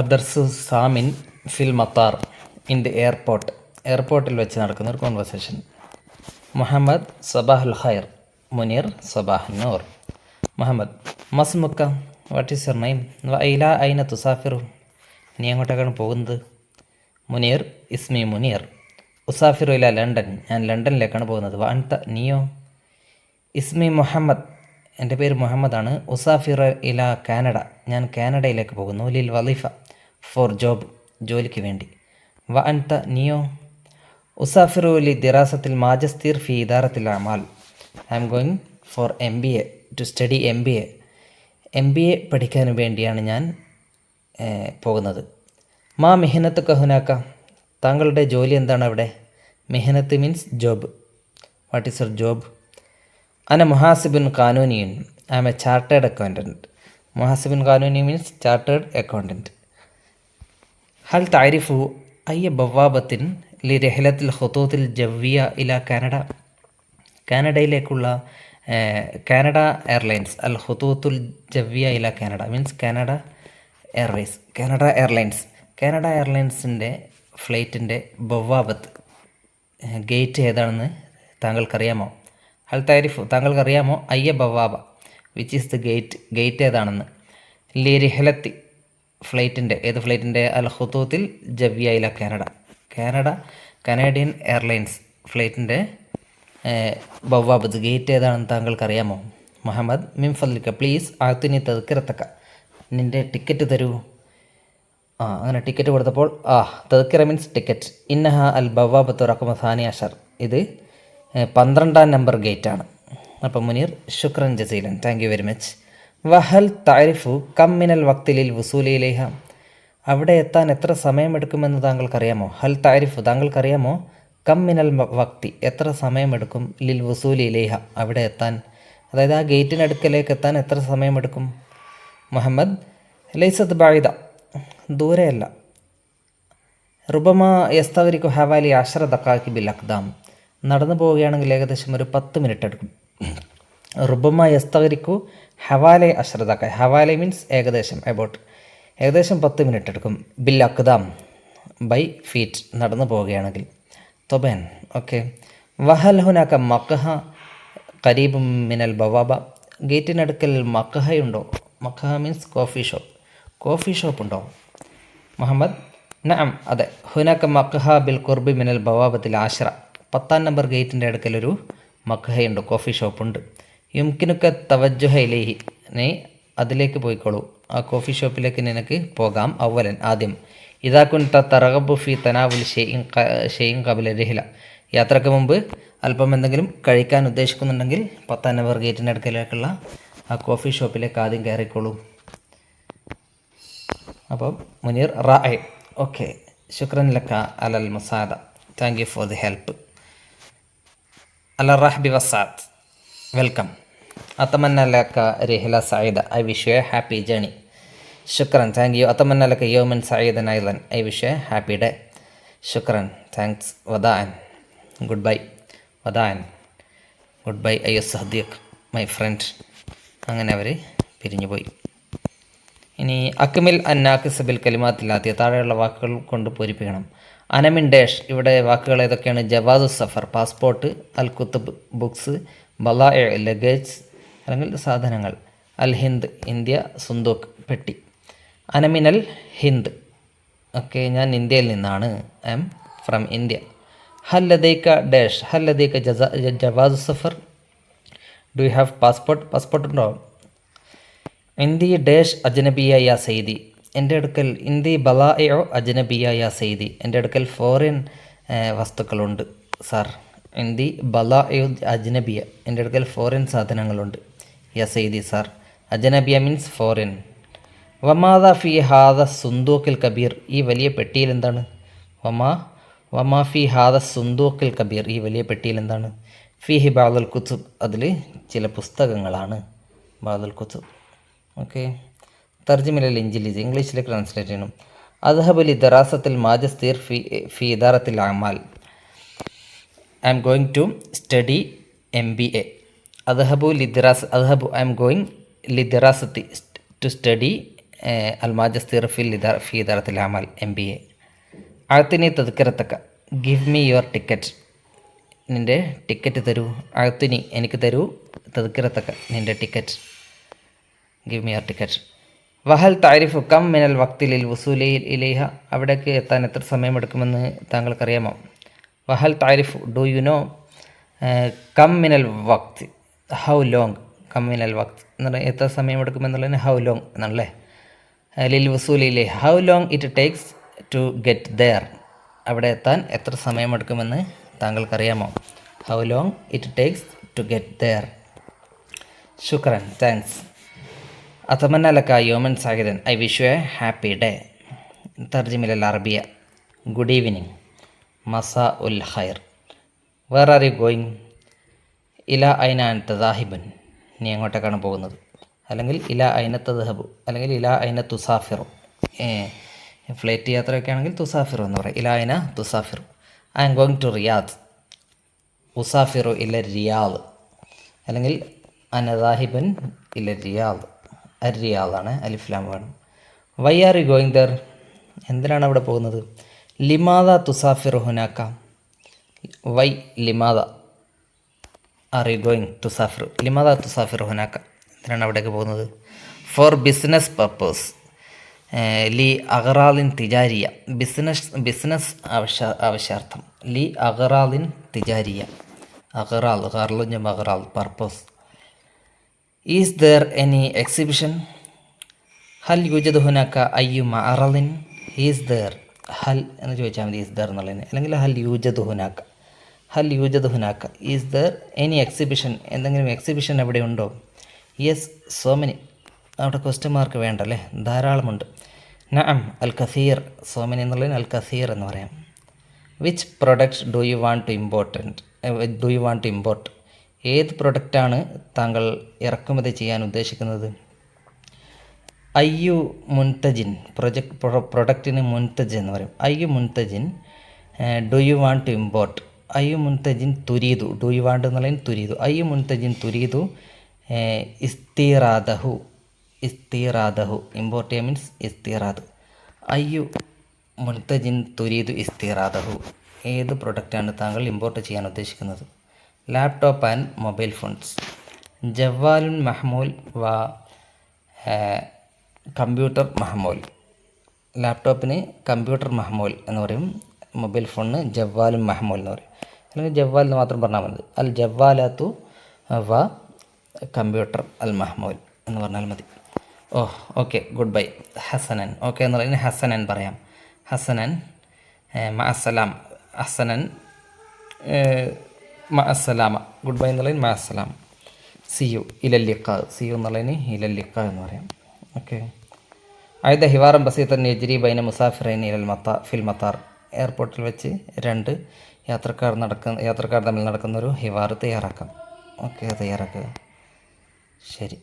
അദർസു സാമിൻ ഫിൽ മത്താർ ഇൻ ദി എയർപോർട്ടിൽ വെച്ച് നടക്കുന്ന ഒരു കോൺവെർസേഷൻ. മുഹമ്മദ് സബാഹുൽ ഖൈർ. മുനീർ സബാഹ് നൂർ. മുഹമ്മദ് മസ്മുക്ക, വാട്ട് ഈസ് യുവർ നെയിം? ഇല ഐന തുസാഫിറു, നീ എങ്ങോട്ടേക്കാണ് പോകുന്നത്? മുനീർ ഇസ്മി മുനീർ. ഉസാഫിറു ഇല ലണ്ടൻ, ഞാൻ ലണ്ടനിലേക്കാണ് പോകുന്നത്. അൻത, നീയോ? ഇസ്മി മുഹമ്മദ്, എൻ്റെ പേര് മുഹമ്മദാണ്. ഉസാഫിർ ഇല കാനഡ, ഞാൻ കാനഡയിലേക്ക് പോകുന്നു. ലിൽ വലീഫ, ഫോർ ജോബ്, ജോലിക്ക് വേണ്ടി. അൻത, നീയോ? ഉസാഫിറു ലി ദിറാസത്തിൽ മാജസ്തീർ ഫി ഇദാറത്തിൽ അമാൽ, I am going for MBA, to study MBA പഠിക്കാൻ വേണ്ടിയാണ് ഞാൻ പോകുന്നത്. മാ മെഹനത്ത് കഹുനാക്ക, താങ്കളുടെ ജോലി എന്താണ് അവിടെ? മെഹനത്ത് means job. What is your job? അന മുഹാസിബുൻ കാനൂനിയൻ, I am a chartered accountant. മുഹാസിബുൻ കാനൂനി മീൻസ് ചാർട്ടേഡ് അക്കൗണ്ടൻറ്റ്. ഹൽ താരിഫു അയ്യ ബവാബത്തിൻ ലി രഹലത്തിൽ ഖുതൂത്തിൽ ജവ്വിയ ഇല കാനഡ, കാനഡയിലേക്കുള്ള കാനഡ എയർലൈൻസ്, അൽ ഖുതൂത്തുൽ ജവ്വിയ ഇല Canada means Canada airways, Canada എയർലൈൻസിൻ്റെ ഫ്ലൈറ്റിൻ്റെ ബവാബത്ത് ഗേറ്റ് ഏതാണെന്ന് താങ്കൾക്കറിയാമോ? ഹൽ താരിഫു, താങ്കൾക്കറിയാമോ? അയ്യ ബവാബ, വിച്ച് ഈസ് ദ ഗേറ്റ് ഏതാണെന്ന്. ലി റിഹലത്തി, ഫ്ലൈറ്റിൻ്റെ, ഏത് ഫ്ലൈറ്റിൻ്റെ? അൽ ഖുതൂത്തിൽ ജവ്വിയ ഇല കനേഡിയൻ എയർലൈൻസ് ഫ്ലൈറ്റിൻ്റെ ബവാബത്ത് ഗേറ്റ് ഏതാണെന്ന് താങ്കൾക്കറിയാമോ? മുഹമ്മദ് മിൻ ഫദ്ലിക പ്ലീസ് ആത്തിനി തദ്ക്കിറത്തക്ക, നിൻ്റെ ടിക്കറ്റ് തരൂ. അങ്ങനെ ടിക്കറ്റ് കൊടുത്തപ്പോൾ തദ്ക്കിറ മീൻസ് ടിക്കറ്റ്. ഇന്നഹ അൽ ബവാബത്ത് റഖമ സാനി അഷർ, ഇത് 12-ാം നമ്പർ ഗേറ്റാണ്. അപ്പോൾ മുനീർ ശുക്രൻ ജസീലൻ, താങ്ക് യു വെരി മച്ച്. വഹൽ താരിഫു കം മിനൽ വക്തിലിൽ വുസൂലിലേഹ, അവിടെ എത്താൻ എത്ര സമയമെടുക്കുമെന്ന് താങ്കൾക്കറിയാമോ? ഹൽ താരിഫു, താങ്കൾക്കറിയാമോ? കം മിനൽ വക്തി, എത്ര സമയമെടുക്കും? ലിൽ വുസൂലിലേഹ, അവിടെ എത്താൻ, അതായത് ആ ഗേറ്റിനടുക്കലേക്ക് എത്താൻ എത്ര സമയമെടുക്കും? മുഹമ്മദ് ലൈസത്ത് ബായിദ, ദൂരെയല്ല. റുബമ യസ്തഗ്രിഖു ഹവാലി 10 ദഖായിഖ് ബിൽ അഖ്ദാം, നടന്നു പോവുകയാണെങ്കിൽ ഏകദേശം ഒരു 10 മിനിറ്റ് എടുക്കും. റുബമ യസ്തഗ്രിഖു ഹവാലെ 10 ദഖായിഖ്, ഹവാലെ മീൻസ് ഏകദേശം, ഏകദേശം 10 മിനിറ്റ് എടുക്കും. ബിൽ അഖ്ദാം, ബൈ ഫീറ്റ്, നടന്നു പോവുകയാണെങ്കിൽ. തൊബേൻ, ഓക്കെ. വഹൽ ഹുനാക മഖഹ ഖരീബും മിനൽ ബവാബ, ഗേറ്റിനടുക്കൽ മഖഹയുണ്ടോ? മഖഹ മീൻസ് കോഫി ഷോപ്പ് ഉണ്ടോ? മുഹമ്മദ് നഅം, അതെ. ഹുനാക മഖഹ ബിൽ ഖുർബി മിനൽ ബവാബത്തിൽ 10, 10-ാം നമ്പർ ഗേറ്റിൻ്റെ അടുക്കലൊരു മഖഹയുണ്ട്, കോഫി ഷോപ്പുണ്ട്. യുംകിനുക തവജ്ജുഹ ഇലൈഹി, നീ അതിലേക്ക് പോയിക്കോളൂ, ആ കോഫി ഷോപ്പിലേക്ക് നിനക്ക് പോകാം. അവലൻ, ആദ്യം. ഇദാ കുൻത തർഗബു ഫി തനാവുൽ ഷൈഇൻ ഖബല രഹ്ല, യാത്രയ്ക്ക് മുമ്പ് അല്പം എന്തെങ്കിലും കഴിക്കാൻ ഉദ്ദേശിക്കുന്നുണ്ടെങ്കിൽ 10-ാം നമ്പർ ഗേറ്റിൻ്റെ അടുക്കലേക്കുള്ള ആ കോഫി ഷോപ്പിലേക്ക് ആദ്യം കയറിക്കോളൂ. അപ്പോൾ മുനീർ റാഇ, ഓക്കെ. ശുക്രൻ ലക്ക അലൽ മുസാദ, thank you for the help. അല റഹ്ബി വസാദ്, വെൽക്കം. അത്തമന്ന ലക്ക രഹ്ല സഈദ, I wish you a happy journey. ശുക്രൻ, താങ്ക് യു. അത്തമന്ന ലക്ക യൗമൻ സഈദൻ ഐളൻ, I wish you a happy day. ശുക്രൻ, താങ്ക്സ്. വദാഅൻ, ഗുഡ് ബൈ. വദാഅൻ, ഗുഡ് ബൈ അയ്യോ സഹദീഖ്, മൈ ഫ്രണ്ട്. അങ്ങനെ അവർ പിരിഞ്ഞുപോയി. ഇനി അക്മിൽ അന്നാക്കിസ് ബിൽ കലിമാത്തിലാത്തിയ, താഴെയുള്ള വാക്കുകൾ കൊണ്ട് പൂരിപ്പിക്കണം. അനമിൻ ഡാഷ്, ഇവിടെ വാക്കുകൾ ഏതൊക്കെയാണ്? ജവാദു സഫർ, പാസ്പോർട്ട്. അൽ കുത്തുബ്, ബുക്സ്. ബലാഇ, ലഗേജ് അല്ലെങ്കിൽ സാധനങ്ങൾ. അൽ ഹിന്ദ്, ഇന്ത്യ. സുന്ദൂഖ്, പെട്ടി. അനമിനൽ ഹിന്ദ്, ഓക്കെ, ഞാൻ ഇന്ത്യയിൽ നിന്നാണ്. I am from India. ഹൽ ലദൈക ഡാഷ്, ഹൽ ലദൈക ജവാദു സഫർ, ഡു യു ഹാവ് പാസ്പോർട്ട് ഉണ്ടോ? ഇന്ത്യ ഡാഷ് അജ്നബിയ യാ സയ്യിദി, എൻ്റെ അടുക്കൽ. ഇന്ത്യ ബലാഇഉ അജ്നബിയ യാ സയ്യിദി, എൻ്റെ അടുക്കൽ ഫോറിൻ വസ്തുക്കളുണ്ട് സാർ. ഇന്ത്യ ബലാഇഉ അജ്നബിയ, എൻ്റെ അടുക്കൽ ഫോറിൻ സാധനങ്ങളുണ്ട്. യാ സയ്യിദി, സാർ. അജ്നബിയ മീൻസ് ഫോറിൻ. വമാദ ഫി ഹാദ സുന്ദൂഖിൽ കബീർ, ഈ വലിയ പെട്ടിയിൽ എന്താണ്? വമാ ഫി ഹാദ സുന്ദൂഖിൽ കബീർ, ഈ വലിയ പെട്ടിയിൽ എന്താണ്? ഫിഹി ബഅദുൽ കുതുബ്, അതിൽ ചില പുസ്തകങ്ങളാണ്. ബഅദുൽ കുതുബ്, ഓക്കെ. തർജിമിലൽ ഇഞ്ചിലിസ്, ഇംഗ്ലീഷിലേക്ക് ട്രാൻസ്ലേറ്റ് ചെയ്യണം. അദ്ഹബു ലി ദറാസത്തിൽ മാജസ്തീർ ഫി ഇദാറത്തിൽ അമാൽ, I am going to study MBA. അദ്ഹബു, ഐ എം ഗോയിങ് ലിദിറാസത്തി, ടു സ്റ്റഡി الماجستير في إدارة الأعمال MBA. അഴത്തിനി തദ്ക്കിറത്തക്ക, ഗിവ് മീ യുവർ ടിക്കറ്റ്, നിൻ്റെ ടിക്കറ്റ് തരൂ. അഴത്തിനി എനിക്ക് തരൂ, തദ്ക്കിറത്തക്ക നിൻ്റെ ticket, give me your ticket. വഹൽ താരിഫു കം മിനൽ വക്തി ലിൽ വുസൂലി ഇലൈഹ, അവിടേക്ക് എത്താൻ എത്ര സമയമെടുക്കുമെന്ന് താങ്കൾക്കറിയാമോ? വഹൽ താരിഫു, ഡു യു നോ കം മിനൽ വക്ത്, ഹൗ ലോങ്, കം മിനൽ വക്ത് എന്ന് പറഞ്ഞാൽ എത്ര സമയമെടുക്കുമെന്നുള്ളതിന് ഹൗ ലോങ് എന്നല്ലേ. ലിൽ വുസൂലിലെ how long it takes to get there, അവിടെ എത്താൻ എത്ര സമയമെടുക്കുമെന്ന് താങ്കൾക്കറിയാമോ? How long it takes to get there. ശുക്രൻ, താങ്ക്സ്. അത്തമന്ന ലക്ക യോമൻ സാഹിദൻ, I wish you a happy day. തർജിമിൽ അറബിയ, ഗുഡ് ഈവനിങ്, മസാ ഉൽ ഖൈർ. Where are you going? ഇല ഐന അൻത ദാഹിബൻ, നീ എങ്ങോട്ടേക്കാണ് പോകുന്നത്? അല്ലെങ്കിൽ ഇല ഐന തദ്ഹബു, അല്ലെങ്കിൽ ഇല ഐന തുസാഫിറു. ഫ്ലൈറ്റ് യാത്രയൊക്കെ ആണെങ്കിൽ തുസാഫിറു എന്ന് പറയും. ഇല ഐന തുസാഫിറു. I am going to Riyadh, ഉസാഫിറു ഇല്ല റിയാദ്. അല്ലെങ്കിൽ അന ദാഹിബൻ ഇല്ല റിയാദ്, റിയാദാണ്, അലിഫ്ലാം വേണം. Why are you going there, എന്തിനാണ് അവിടെ പോകുന്നത്? ലിമാദ തുസാഫിറു ഹുനാക്ക, വൈ ലിമാദ ആർ യു ഗോയിങ് തുസാഫിറു, ലിമാദ തുസാഫിറു ഹുനാക്ക, എന്തിനാണ് അവിടേക്ക് പോകുന്നത്? ഫോർ ബിസിനസ് പർപ്പസ്, ലി അഗറാലിൻ തിജാരിയ, ബിസിനസ് ആവശ്യാർത്ഥം. ലി അഗറാലിൻ തിജാരിയ, അഗറാൽ ഗർലുഞ്ഞ അഗറാൽ, purpose. Is there any exhibition? ഹൽ യൂജദ് ഹുനാക്ക അയ്യു മഅറലിൻ. ഈസ് ദർ, ഹൽ എന്ന് ചോദിച്ചാൽ മതി, ഈസ് ദർ എന്നുള്ളതിന്. അല്ലെങ്കിൽ ഹൽ യൂജദ് ഹുനാക്ക, ഹൽ യൂജദ് ഹുനാക്ക. ഈസ് ദർ എനി എക്സിബിഷൻ, എന്തെങ്കിലും എക്സിബിഷൻ അവിടെ ഉണ്ടോ? യെസ്, സോ മെനി, അവിടെ ക്വസ്റ്റ്യൻ മാർക്ക് വേണ്ടല്ലേ, ധാരാളമുണ്ട്. നഅം അൽ കസീർ, സോ മെനി എന്നുള്ളതിന് അൽ കസീർ എന്ന് പറയാം. Which product do you want to import, ഏത് പ്രൊഡക്റ്റാണ് താങ്കൾ ഇറക്കുമതി ചെയ്യാൻ ഉദ്ദേശിക്കുന്നത്? അയ്യു മുൻതജിൻ, പ്രൊഡക്റ്റിന് മുൻതജ് എന്ന് പറയും. അയ്യു മുൻതജിൻ do you want to import, അയ്യു മുൻതജിൻ തുരീദു, ഡു യു വാണ്ട് എന്നുള്ളതിന് തുരീദു. അയ്യു മുൻതജിൻ തുരീദു ഇസ്തിറാദഹു, ഇമ്പോർട്ട് ചെയ്യാൻ മീൻസ് ഇസ്തിറാദ്. അയ്യു മുൻതജിൻ തുരീദു ഇസ്തിറാദഹു, ഏത് പ്രൊഡക്റ്റാണ് താങ്കൾ ഇമ്പോർട്ട് ചെയ്യാൻ ഉദ്ദേശിക്കുന്നത്? Laptop and mobile phones. ജവാലുൻ മഹ്മൂൽ വ കമ്പ്യൂട്ടർ മഹ്മൂൽ, ലാപ്ടോപ്പിന് കമ്പ്യൂട്ടർ മഹ്മൂൽ എന്ന് പറയും, മൊബൈൽ ഫോണിന് ജവാലുൻ മഹ്മൂൽ എന്ന് പറയും. അല്ലെങ്കിൽ ജവാൽ എന്ന് മാത്രം പറഞ്ഞാൽ മതി. അൽ ജവാലാത്തു വ കമ്പ്യൂട്ടർ അൽ മഹ്മൂൽ എന്ന് പറഞ്ഞാൽ മതി. Okay, good bye. ഹസനൻ, ഓക്കെ എന്നുള്ളതിന് ഹസനൻ പറയാം. ഹസനൻ മഅസ്സലാം, ഹസനൻ മഅസ്സലാമ, ഗുഡ് ബൈ എന്നുള്ളതിന് മഅസ്സലാം. സിയു ഇലല്ലിക്ക, സിയു എന്നുള്ളതിന് ഇലല്ലിക്ക എന്ന് പറയാം. ഓക്കെ. ആയത് ഹിവാറം ബസീത്തൻ യജ്രി ബൈന മുസാഫിറൈൻ ഫിൽ മത്താർ, എയർപോർട്ടിൽ വെച്ച് രണ്ട് യാത്രക്കാർ തമ്മിൽ നടക്കുന്നൊരു ഹിവാർ തയ്യാറാക്കാം. ഓക്കെ, തയ്യാറാക്കുക. ശരി.